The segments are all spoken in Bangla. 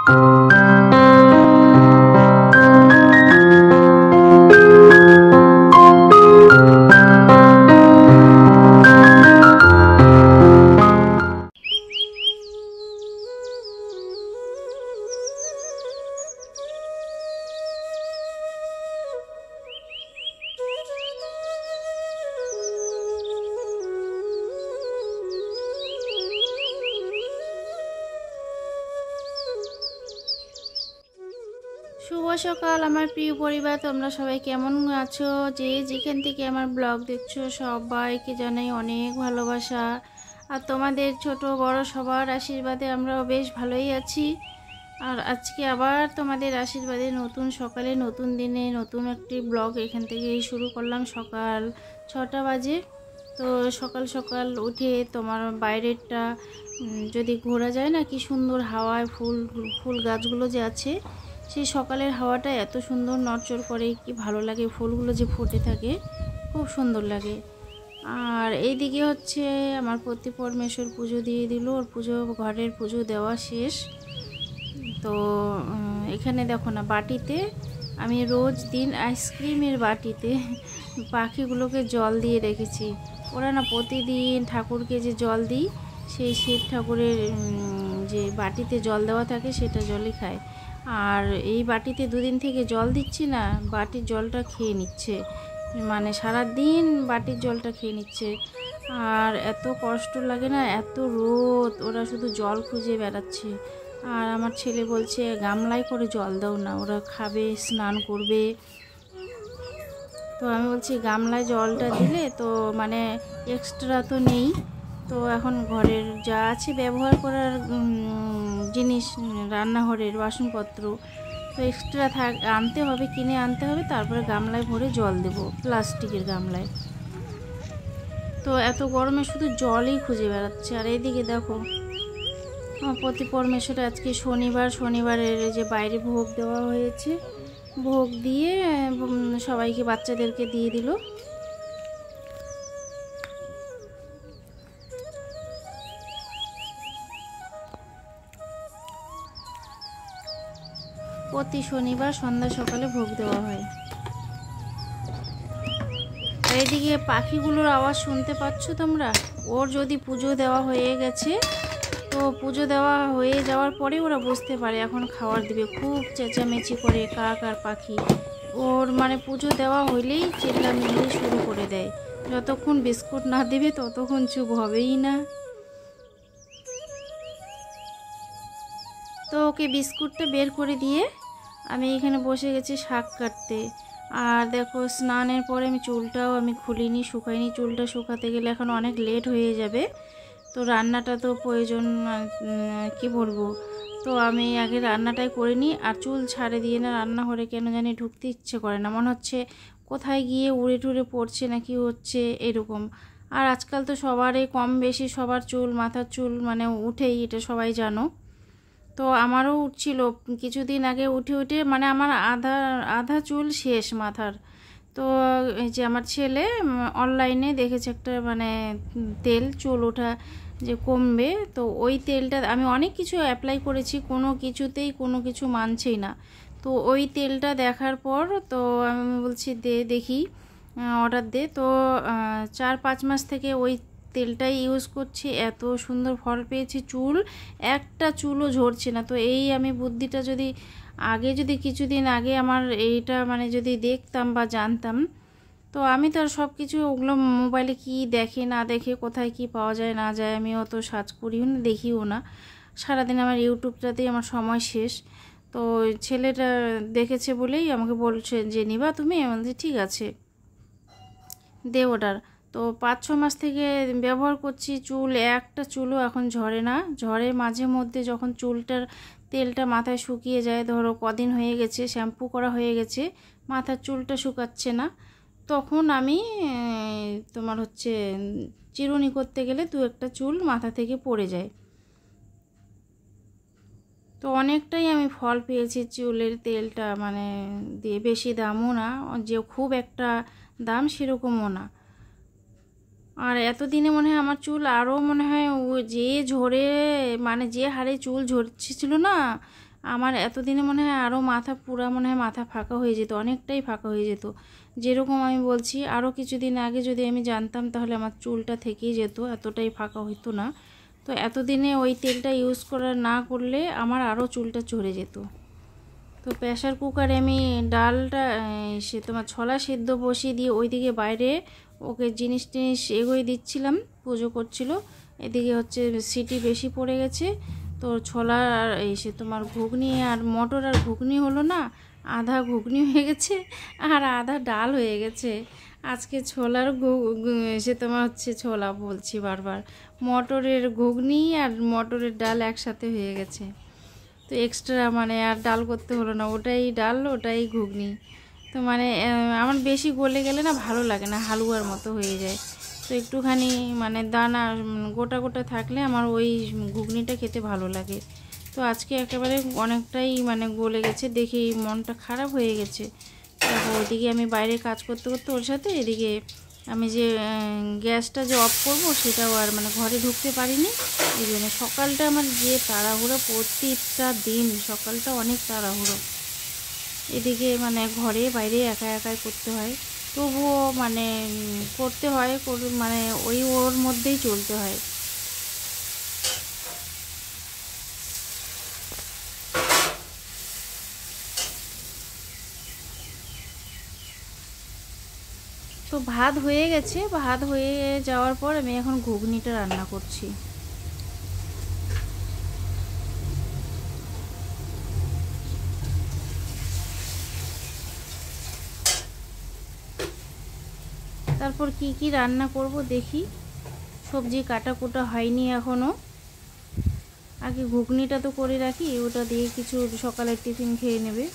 শুভ সকাল আমার প্রিয় পরিবার, তোমরা সবাই কেমন আছো? যে যেখান থেকে আমার ব্লগ দেখছো সবাইকে জানাই অনেক ভালোবাসা। আর তোমাদের ছোট বড় সবার আশীর্বাদে আমরাও বেশ ভালোই আছি। আর আজকে আবার তোমাদের আশীর্বাদে নতুন সকালে নতুন দিনে নতুন একটি ব্লগ এখান থেকেই শুরু করলাম। সকাল 6টা বাজে। তো সকাল সকাল উঠে তোমার বাইরেরটা যদি ঘোরা যায় না, কি সুন্দর হাওয়ায় ফুল গাছগুলো যে আছে, সেই সকালের হাওয়াটা এত সুন্দর নড়চড় করে, কি ভালো লাগে। ফুলগুলো যে ফুটে থাকে খুব সুন্দর লাগে। আর এইদিকে হচ্ছে আমার প্রতিপরমেশ্বর পুজো দিয়ে দিল, ওর পুজো ঘরের পুজো দেওয়া শেষ। তো এখানে দেখো না, বাটিতে আমি রোজ দিন আইসক্রিমের বাটিতে পাখিগুলোকে জল দিয়ে রেখেছি। ওরা না প্রতিদিন ঠাকুরকে যে জল দিই, সেই শিব ঠাকুরের যে বাটিতে জল দেওয়া থাকে সেটা জলই খায়। আর এই বাটিতে দুদিন থেকে জল দিচ্ছি না, বাটির জলটা খেয়ে নিচ্ছে, মানে সারা দিন বাটির জলটা খেয়ে নিচ্ছে। আর এত কষ্ট লাগে না, এত রোদ, ওরা শুধু জল খুঁজে বেড়াচ্ছে। আর আমার ছেলে বলছে গামলায় করে জল দাও না, ওরা খাবে, স্নান করবে। তো আমি বলছি গামলায় জলটা দিলে তো মানে এক্সট্রা তো নেই, তো এখন ঘরের যা আছে ব্যবহার করার জিনিস, রান্নাঘরের বাসনপত্র, তো এক্সট্রা আনতে হবে, কিনে আনতে হবে, তারপরে গামলায় ভরে জল দেব, প্লাস্টিকের গামলায়। তো এত গরমে শুধু জলই খুঁজে বেড়াচ্ছে। আর এইদিকে দেখো প্রতি পরমেশ্বরে আজকে শনিবারের যে বাইরে ভোগ দেওয়া হয়েছে, ভোগ দিয়ে সবাইকে বাচ্চাদেরকে দিয়ে দিল। প্রতি শনিবার সন্ধ্যা সকালে ভোগ দেওয়া হয়। আর এদিকে পাখিগুলোর আওয়াজ শুনতে পাচ্ছ তোমরা? ওর যদি পুজো দেওয়া হয়ে গেছে, তো পুজো দেওয়া হয়ে যাওয়ার পরে ওরা বুঝতে পারে এখন খাবার দিবে, খুব চেঁচামেচি করে কাক আর পাখি। ওর মানে পুজো দেওয়া হইলেই চিল্লামিল্লি শুরু করে দেয়, যতক্ষণ বিস্কুট না দেবে ততক্ষণ চুপ হবেই না। তো ওকে বিস্কুটটা বের করে দিয়ে আমি এখানে বসে গেছি শাক কাটতে। আর দেখো স্নানের পরে আমি চুলটাও খুলিনি, শুকাইনি। চুলটা শুকাতে গেলে এখন অনেক লেট হয়ে যাবে, তো রান্নাটা তো প্রয়োজন, কি বলবো। তো আমি আগে রান্নাটাই করে নিই। আর চুল ছাড়ে দিয়ে না রান্নাঘরে কেন জানি ঢুকতে ইচ্ছে করে না, মনে হচ্ছে কোথায় গিয়ে উড়ে টুড়ে পড়ছে না কি হচ্ছে এরকম। আর আজকাল তো সবারই কম বেশি সবার চুল, মাথার চুল মানে উঠেই, এটা সবাই জানো। তো আমারও উঠছিল কিছুদিন আগে, উঠে উঠে মানে আমার আধা আধা চুল শেষ মাথার। তো এই যে আমার ছেলে অনলাইনে দেখেছে একটা মানে তেল চুল ওঠা যে কমবে, তো ওই তেলটা আমি অনেক কিছু অ্যাপ্লাই করেছি, কোনো কিছুতেই কোনো কিছু মানছেই না। তো ওই তেলটা দেখার পর তো আমি বলছি দেখি অর্ডার দে। তো 4-5 মাস থেকে ওই তেলটাই ইউজ করছি, এত সুন্দর ফল পেয়েছি, চুল একটা চুলও ঝরছে না। তো এই আমি বুদ্ধিটা যদি কিছুদিন আগে আমার এইটা মানে যদি দেখতাম বা জানতাম, তো আমি তো আর সব কিছু ওগুলো মোবাইলে কি দেখে না দেখে, কোথায় কি পাওয়া যায় না যায় আমি অত সার্চ করিও না, দেখিও না। সারাদিন আমার ইউটিউবটাতেই আমার সময় শেষ। তো ছেলেটা দেখেছে বলেই আমাকে বলছে যে নিবা তুমি, আমি বলছি ঠিক আছে দে অর্ডার। তো 5-6 মাস থেকে ব্যবহার করছি, চুল একটা চুলও এখন ঝরে না। ঝরে মাঝে মধ্যে যখন তেলটা মাথায় শুকিয়ে যায়, ধরো কদিন হয়ে গেছে শ্যাম্পু করা হয়ে গেছে, মাথার চুলটা শুকাচ্ছে না, তখন আমি তোমার হচ্ছে চিরুনি করতে গেলে 2-1টা চুল মাথা থেকে পড়ে যায়। তো অনেকটাই আমি ফল পেয়েছি চুলের তেলটা মানে দিয়ে, বেশি দামও না, যে খুব একটা দাম সেরকমও না। আর এতদিনে মনে হয় আমার চুল আরও মনে হয় যে ঝরে, মানে যে হারে চুল ঝরছিল না, আমার এতদিনে মনে হয় আরও মাথা পুরা মনে হয় মাথা ফাঁকা হয়ে যেত, অনেকটাই ফাঁকা হয়ে যেত। যেরকম আমি বলছি আরও কিছুদিন আগে যদি আমি জানতাম তাহলে আমার চুলটা থেকেই যেত, এতটাই ফাঁকা হইতো না। তো এতদিনে ওই তেলটা ইউজ করা না করলে আমার আরও চুলটা ঝরে যেত। তো প্রেশার কুকারে আমি ডালটা সে তোমার ছোলা সেদ্ধ বসিয়ে দিয়ে ওইদিকে বাইরে ওকে জিনিস টিনিস এগোয় দিচ্ছিলাম, পুজো করছিল। এদিকে হচ্ছে সিটি বেশি পড়ে গেছে, তো ছোলা আর সে তোমার ঘুগনি আর মটর আর ঘুগনি হলো না, আধা ঘুগনি হয়ে গেছে আর আধা ডাল হয়ে গেছে। আজকে ছোলার সে তোমার হচ্ছে ছোলা বলছি বারবার, মটরের ঘুগনি আর মটরের ডাল একসাথে হয়ে গেছে। তো এক্সট্রা মানে আর ডাল করতে হলো না, ওটাই ডাল ওটাই ঘুগনি। তো মানে আমার বেশি গলে গেলে না ভালো লাগে না, হালুয়ার মতো হয়ে যায়। তো একটুখানি মানে দানা গোটা গোটা থাকলে আমার ওই ঘুগনিটা খেতে ভালো লাগে। তো আজকে একেবারে অনেকটাই মানে গলে গেছে, দেখি মনটা খারাপ হয়ে গেছে। তারপর ওইদিকে আমি বাইরে কাজ করতে করতে ওর সাথে এদিকে আমি যে গ্যাসটা যে অফ করবো সেটাও আর মানে ঘরে ঢুকতে পারিনি। এই জন্য সকালটা আমার যে তাড়াহুড়ো, প্রতিটা দিন সকালটা অনেক তাড়াহুড়ো। এদিকে মানে ঘরে বাইরে একা একাই করতে হয়, তবুও মানে করতে হয়, মানে ওর মধ্যেই চলতে হয়। তো ভাত হয়ে গেছে, ভাত হয়ে যাওয়ার পর আমি এখন ঘুগনিটা রান্না করছি। তারপর কি কি রান্না করব দেখি, সবজি কাটা কুটা হয়নি এখনও। আগে ঘুগনিটা তো করে রাখি, ওটা দিয়ে কিছু সকালের টিফিন খেয়ে নেবে।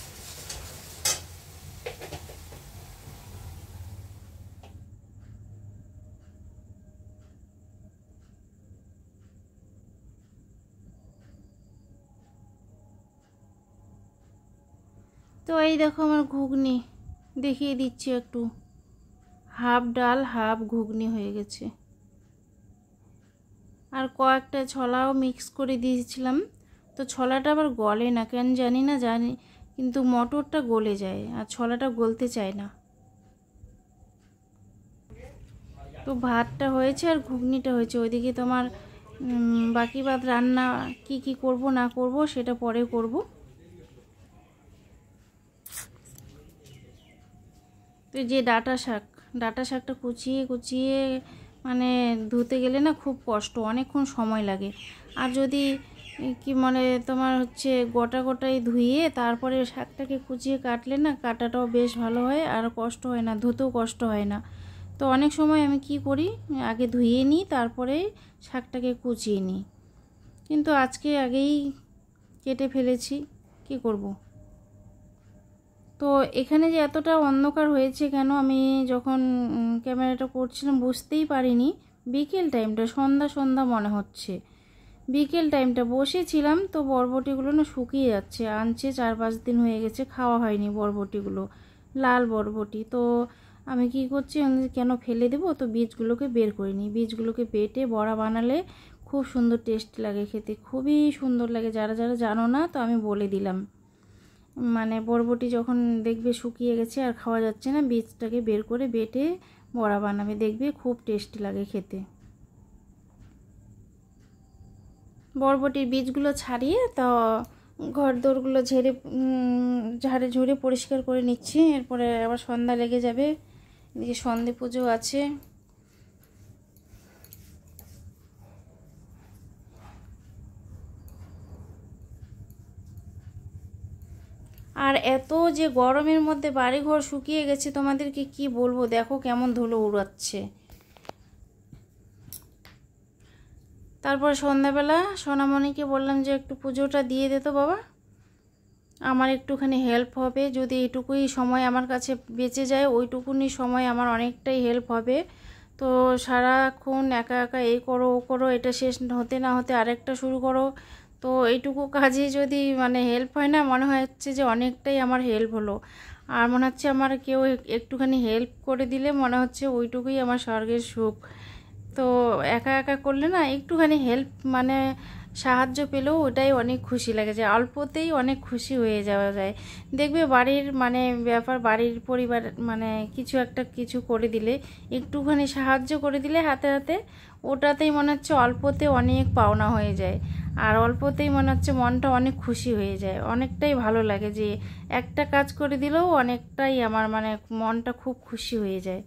তো এই দেখো আমার ঘুগনি দেখিয়ে দিচ্ছি একটু, হাফ ডাল হাফ ঘুগনি হয়ে গেছে। আর কয়েকটা ছোলাও মিক্স করে দিয়েছিলাম, তো ছোলাটা আবার গলে না কেন জানি না, কিন্তু মটরটা গলে যায় আর ছোলাটা গলতে চায় না। তো ভাতটা হয়েছে আর ঘুগনিটা হয়েছে, ওইদিকে তোমার বাকি ভাত রান্না কি কি করব না করব সেটা পরে করব। তো যে ডাটা শাকটা কুচিয়ে কুচিয়ে মানে ধুতে গেলে না খুব কষ্ট, অনেকক্ষণ সময় লাগে। আর যদি কি মানে তোমার হচ্ছে গোটা গোটাই ধুয়ে তারপরে শাকটাকে কুচিয়ে কাটলে না কাটাটাও বেশ ভালো হয় আর কষ্ট হয় না, ধুতেও কষ্ট হয় না। তো অনেক সময় আমি কি করি, আগে ধুয়ে নিই তারপরে শাকটাকে কুচিয়ে নিই, কিন্তু আজকে আগেই কেটে ফেলেছি, কি করব। তো এখানে যে এতটা অন্ধকার হয়েছে কেন, আমি যখন ক্যামেরাটা করছিলাম বুঝতেই পারিনি। বিকেল টাইমটা সন্ধ্যা সন্ধ্যা মনে হচ্ছে, বিকেল টাইমটা বসেছিলাম তো বরবটিগুলো না শুকিয়ে যাচ্ছে, আনছে 4-5 দিন হয়ে গেছে, খাওয়া হয়নি বরবটিগুলো, লাল বরবটি। তো আমি কি করছি, কেন ফেলে দেবো, তো বীজগুলোকে বের করে নিই। বীজগুলোকে বেটে বড়া বানালে খুব সুন্দর টেস্ট লাগে খেতে, খুবই সুন্দর লাগে। যারা যারা জানো না তো আমি বলে দিলাম, মানে বরবটি যখন দেখবে শুকিয়ে গেছে আর খাওয়া যাচ্ছে না, বীজটাকে বের করে বেটে বড়া বানাবে, দেখবে খুব টেস্টি লাগে খেতে। বরবটির বীজগুলো ছাড়িয়ে তো ঘর দোরগুলো ঝেড়ে পরিষ্কার করে নিচ্ছি, এরপরে আবার সন্ধ্যা লেগে যাবে, এদিকে সন্ধে পুজো আছে। আর এত যে গরমের মধ্যে বাড়িঘর শুকিয়ে গেছে, তোমাদেরকে কি বলবো, দেখো কেমন ধুলো উড়াচ্ছে। তারপর সন্ধ্যাবেলা সোনামণিকে বললাম যে একটু পুজোটা দিয়ে দে তো বাবা, আমার একটুখানি হেল্প হবে, যদি এইটুকুই সময় আমার কাছে বেঁচে যায়, ওইটুকুনি সময় আমার অনেকটাই হেল্প হবে। তো সারাক্ষণ একা একা এই করো ও করো, এটা শেষ হতে না হতে আরেকটা শুরু করো, তো এইটুকু কাজে যদি মানে হেল্প হয় না, মনে হচ্ছে যে অনেকটাই আমার হেল্প হলো। আর মনে হচ্ছে আমার কেউ একটুখানি হেল্প করে দিলে মনে হচ্ছে ওইটুকুই আমার স্বর্গের সুখ। তো একা একা করলে না একটুখানি হেল্প মানে সাহায্য পেলেও ওটাই অনেক খুশি লাগে, যে অল্পতেই অনেক খুশি হয়ে যাওয়া যায়। দেখবে বাড়ির মানে ব্যাপার, বাড়ির পরিবার মানে কিছু করে দিলে, একটুখানি সাহায্য করে দিলে হাতে হাতে, ওটাতেই মনে হচ্ছে অল্পতে অনেক পাওনা হয়ে যায়। আর অল্পতেই মনে হচ্ছে মনটা অনেক খুশি হয়ে যায়, অনেকটাই ভালো লাগে যে একটা কাজ করে দিলেও অনেকটাই আমার মানে মনটা খুব খুশি হয়ে যায়।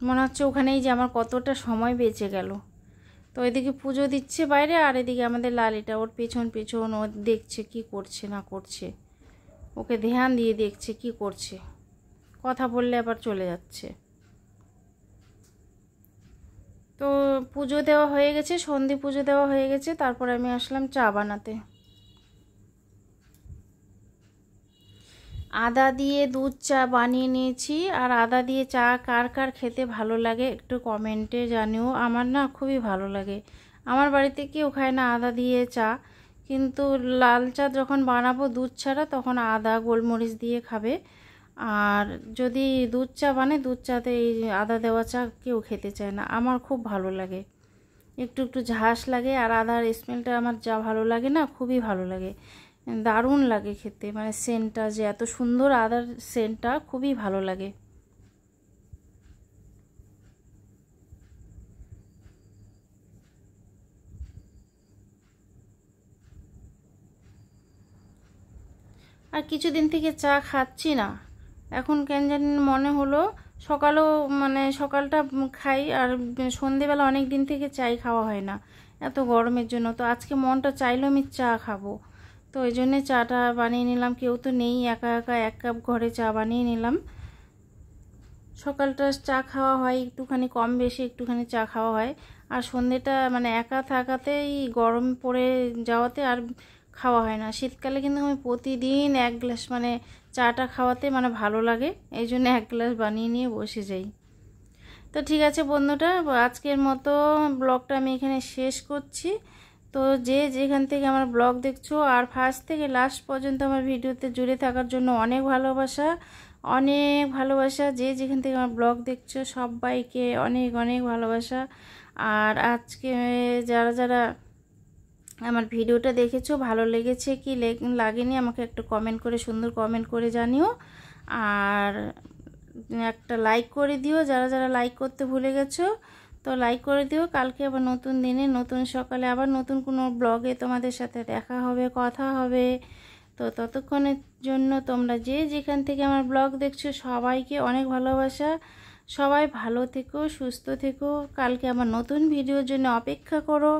মনে হচ্ছে ওখানেই যে আমার কতটা সময় বেঁচে গেল। তো এদিকে পুজো দিচ্ছে বাইরে, আর এদিকে আমাদের লালিটা ওর পেছন পেছন ও দেখছে কি করছে না করছে, ওকে ধ্যান দিয়ে দেখছে কি করছে, কথা বললে আবার চলে যাচ্ছে। তো পুজো দেওয়া হয়ে গেছে, সন্ধি পুজো দেওয়া হয়ে গেছে, তারপরে আমি আসলাম চা বানাতে। আদা দিয়ে দুধ চা বানিয়ে নিয়েছি। আর আদা দিয়ে চা কার কার খেতে ভালো লাগে একটু কমেন্টে জানিও। আমার না খুবই ভালো লাগে। আমার বাড়িতে কেউ খায় না আদা দিয়ে চা, কিন্তু লাল চা যখন বানাবো দুধ ছাড়া, তখন আদা গোলমরিচ দিয়ে খাবে। আর যদি দুধ চা বানাই, দুধ চাতে এই আদা দেওয়া চা কেউ খেতে চায় না। আমার খুব ভালো লাগে, একটু একটু ঝাঁস লাগে, আর আদার স্মেলটা আমার যা ভালো লাগে না, খুবই ভালো লাগে, দারুণ লাগে খেতে। মানে সেন্টটা যে এত সুন্দর, আদার সেন্টটা খুবই ভালো লাগে। আর কিছুদিন থেকে চা খাচ্ছি না, এখন কেন জানি মনে হলো। সকালেও মানে সকালটা খাই, আর সন্ধেবেলা অনেক দিন থেকে চাই খাওয়া হয় না এত গরমের জন্য। তো আজকে মনটা চাইলো আমি চা খাবো, তো ওই জন্যে চাটা বানিয়ে নিলাম। কেউ তো নেই, একা একা 1 কাপ ঘরে চা বানিয়ে নিলাম। সকালটা চা খাওয়া হয় একটুখানি কম বেশি, একটুখানি চা খাওয়া হয়। আর সন্ধেটা মানে একা থাকাতেই গরম পড়ে যাওয়াতে আর খাওয়া হয় না। শীতকালে কিন্তু আমি প্রতিদিন 1 গ্লাস মানে চাটা খাওয়াতে মানে ভালো লাগে, এই জন্য 1 গ্লাস বানিয়ে নিয়ে বসে যাই। তো ঠিক আছে বন্ধুটা, আজকের মতো ব্লগটা আমি এখানে শেষ করছি। তো যে যেখান থেকে আমার ব্লগ দেখছো, আর ফার্স্ট থেকে লাস্ট পর্যন্ত আমার ভিডিওতে জুড়ে থাকার জন্য অনেক ভালোবাসা, অনেক ভালোবাসা। যে যেখান থেকে আমার ব্লগ দেখছো সবাইকে অনেক অনেক ভালোবাসা। আর আজকে যারা যারা আমার ভিডিওটা দেখেছো, ভালো লেগেছে কি লাগেনি আমাকে একটু কমেন্ট করে, সুন্দর কমেন্ট করে জানিও। আর একটা লাইক করে দিও, যারা যারা লাইক করতে ভুলে গেছো তো লাইক করে দিও। কালকে আবার নতুন দিনে নতুন সকালে আবার নতুন কোনো ব্লগে তোমাদের সাথে দেখা হবে, কথা হবে। তো ততক্ষণের জন্য তোমরা যে যেখান থেকে আমার ব্লগ দেখছো সবাইকে অনেক ভালোবাসা। সবাই ভালো থেকো, সুস্থ থেকো। কালকে আমার নতুন ভিডিওর জন্য অপেক্ষা করো।